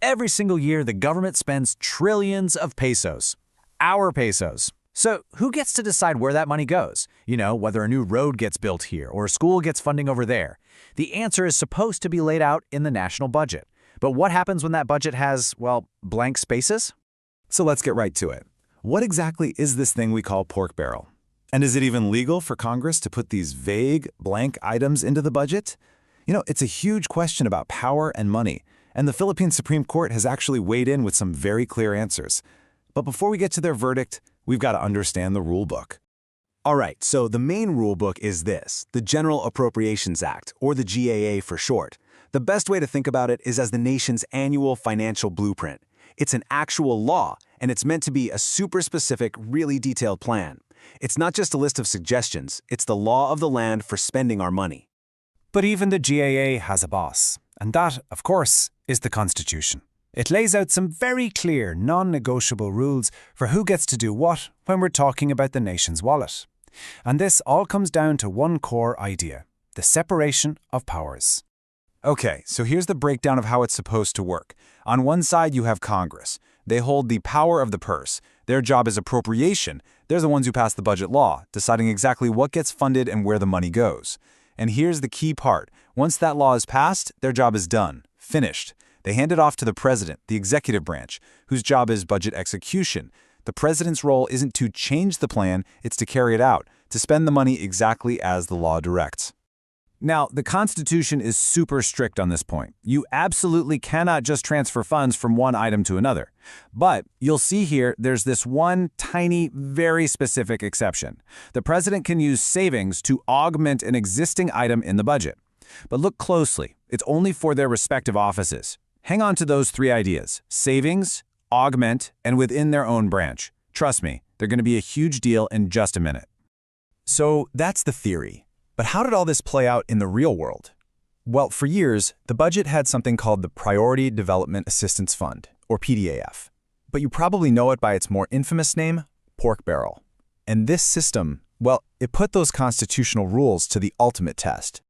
Every single year, the government spends trillions of pesos. Our pesos. So who gets to decide where that money goes? You know, whether a new road gets built here or a school gets funding over there. The answer is supposed to be laid out in the national budget. But what happens when that budget has, well, blank spaces? So let's get right to it. What exactly is this thing we call pork barrel? And is it even legal for Congress to put these vague, blank items into the budget? You know, it's a huge question about power and money, and the Philippine Supreme Court has actually weighed in with some very clear answers. But before we get to their verdict, we've got to understand the rule book. All right, so the main rule book is this, the General Appropriations Act, or the GAA for short. The best way to think about it is as the nation's annual financial blueprint. It's an actual law, and it's meant to be a super specific, really detailed plan. It's not just a list of suggestions, it's the law of the land for spending our money. But even the GAA has a boss, and that, of course, is the Constitution. It lays out some very clear, non-negotiable rules for who gets to do what when we're talking about the nation's wallet. And this all comes down to one core idea, the separation of powers. Okay, so here's the breakdown of how it's supposed to work. On one side, you have Congress. They hold the power of the purse. Their job is appropriation. They're the ones who pass the budget law, deciding exactly what gets funded and where the money goes. And here's the key part. Once that law is passed, their job is done, finished. They hand it off to the president, the executive branch, whose job is budget execution. The president's role isn't to change the plan, it's to carry it out, to spend the money exactly as the law directs. Now, the Constitution is super strict on this point. You absolutely cannot just transfer funds from one item to another. But you'll see here there's this one tiny, very specific exception. The president can use savings to augment an existing item in the budget. But look closely. It's only for their respective offices. Hang on to those three ideas: savings, augment, and within their own branch. Trust me, they're going to be a huge deal in just a minute. So that's the theory. But how did all this play out in the real world? Well, for years, the budget had something called the Priority Development Assistance Fund, or PDAF. But you probably know it by its more infamous name, pork barrel. And this system, well, it put those constitutional rules to the ultimate test.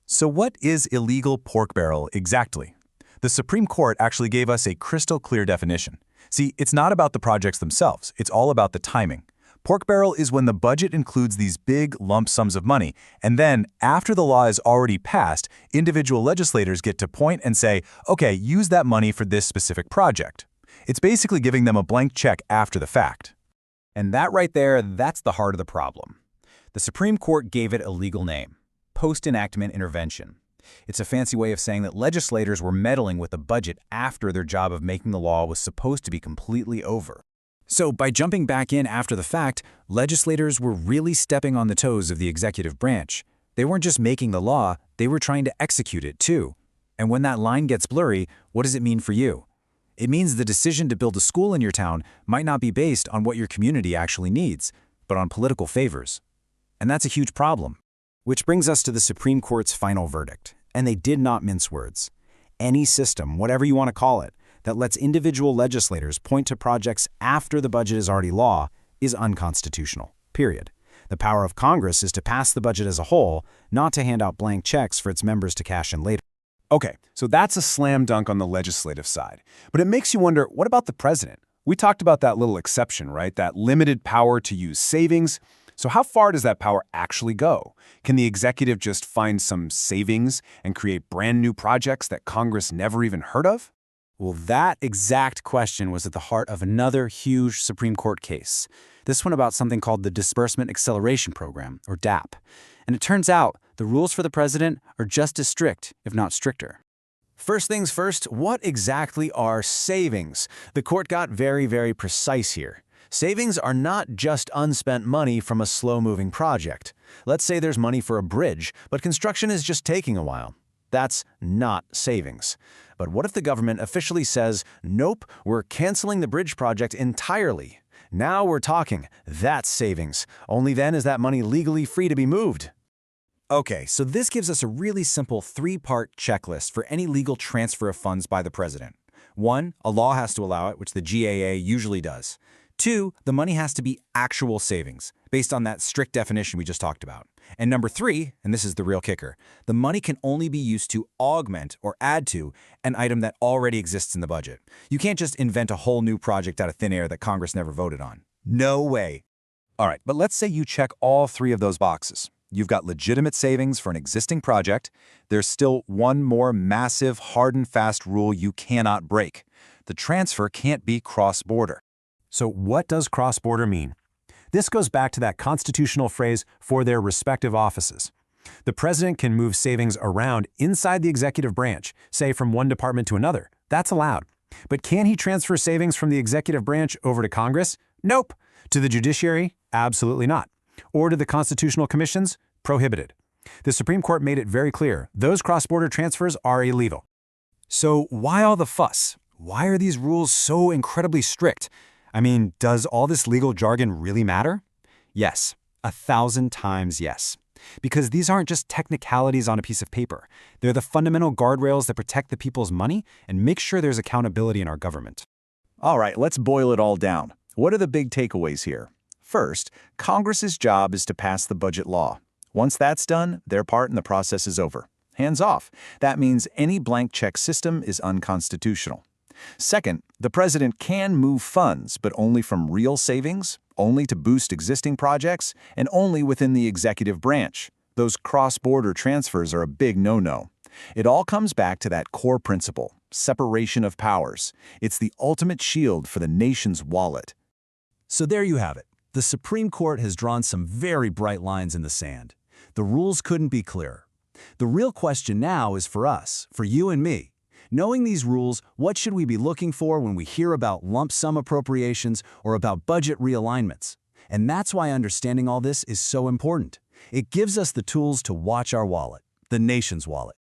So what is illegal pork barrel exactly? The Supreme Court actually gave us a crystal clear definition. See, it's not about the projects themselves, it's all about the timing. Pork barrel is when the budget includes these big lump sums of money, and then, after the law is already passed, individual legislators get to point and say, okay, use that money for this specific project. It's basically giving them a blank check after the fact. And that right there, that's the heart of the problem. The Supreme Court gave it a legal name: post-enactment intervention. It's a fancy way of saying that legislators were meddling with the budget after their job of making the law was supposed to be completely over. So by jumping back in after the fact, legislators were really stepping on the toes of the executive branch. They weren't just making the law, they were trying to execute it too. And when that line gets blurry, what does it mean for you? It means the decision to build a school in your town might not be based on what your community actually needs, but on political favors. And that's a huge problem. Which brings us to the Supreme Court's final verdict. And they did not mince words. Any system, whatever you want to call it, that lets individual legislators point to projects after the budget is already law is unconstitutional, period. The power of Congress is to pass the budget as a whole, not to hand out blank checks for its members to cash in later. Okay, so that's a slam dunk on the legislative side. But it makes you wonder, what about the president? We talked about that little exception, right? That limited power to use savings. So how far does that power actually go? Can the executive just find some savings and create brand new projects that Congress never even heard of? Well, that exact question was at the heart of another huge Supreme Court case. This one about something called the Disbursement Acceleration Program, or DAP. And it turns out the rules for the president are just as strict, if not stricter. First things first, what exactly are savings? The court got very, very precise here. Savings are not just unspent money from a slow-moving project. Let's say there's money for a bridge, but construction is just taking a while. That's not savings. But what if the government officially says, nope, we're canceling the bridge project entirely? Now we're talking. That's savings. Only then is that money legally free to be moved. Okay, so this gives us a really simple three-part checklist for any legal transfer of funds by the president. 1, a law has to allow it, which the GAA usually does. 2, the money has to be actual savings, based on that strict definition we just talked about. And number 3, and this is the real kicker, the money can only be used to augment or add to an item that already exists in the budget. You can't just invent a whole new project out of thin air that Congress never voted on. No way. All right, but let's say you check all 3 of those boxes. You've got legitimate savings for an existing project. There's still one more massive, hard and fast rule you cannot break. The transfer can't be cross-border. So what does cross-border mean? This goes back to that constitutional phrase, for their respective offices. The president can move savings around inside the executive branch, say from one department to another. That's allowed. But can he transfer savings from the executive branch over to Congress? Nope. To the judiciary? Absolutely not. Or to the constitutional commissions? Prohibited. The Supreme Court made it very clear, those cross-border transfers are illegal. So why all the fuss? Why are these rules so incredibly strict? I mean, does all this legal jargon really matter? Yes, 1,000 times yes. Because these aren't just technicalities on a piece of paper. They're the fundamental guardrails that protect the people's money and make sure there's accountability in our government. All right, let's boil it all down. What are the big takeaways here? First, Congress's job is to pass the budget law. Once that's done, their part in the process is over. Hands off. That means any blank check system is unconstitutional. Second, the president can move funds, but only from real savings, only to boost existing projects, and only within the executive branch. Those cross-border transfers are a big no-no. It all comes back to that core principle, separation of powers. It's the ultimate shield for the nation's wallet. So there you have it. The Supreme Court has drawn some very bright lines in the sand. The rules couldn't be clearer. The real question now is for us, for you and me. Knowing these rules, what should we be looking for when we hear about lump sum appropriations or about budget realignments? And that's why understanding all this is so important. It gives us the tools to watch our wallet, the nation's wallet.